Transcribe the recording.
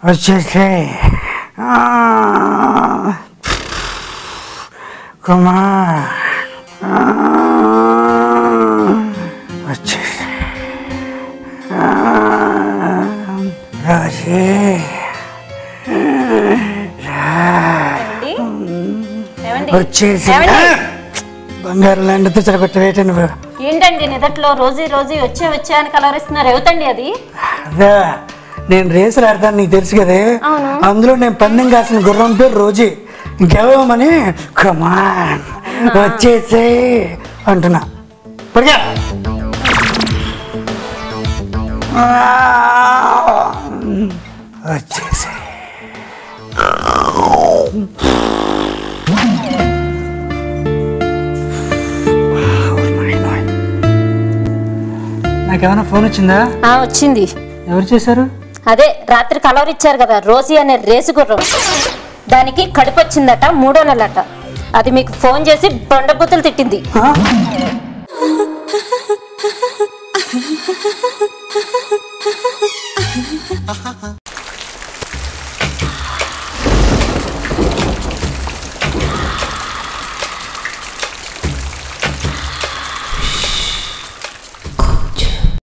వచ్చేసే కుమార్ వచ్చేసే రోజీ వచ్చేసి బంగారు లాంటితో చెడగొట్ట వేట నువ్వు ఏంటండి నిదట్లో రోజీ వచ్చే అని కలవరిస్తున్నారు అవుతండి అది అదే నేను రేసులు ఆడతాను నీకు తెలుసు కదే అందులో నేను పందెం కాసిన గుర్రం పేరు రోజీ ఇంకెవమని కమాన్ వచ్చేసే అంటున్నా పడిగా వచ్చేసే నాకేమైనా ఫోన్ వచ్చిందా? వచ్చింది. ఎవరు చేశారు? అదే రాత్రి కలవరిచ్చారు కదా రోజీ అనే రేసు గుర్రం, దానికి కడుపు వచ్చిందట 3వ నెలట. అది మీకు ఫోన్ చేసి బొండబూతులు తిట్టింది.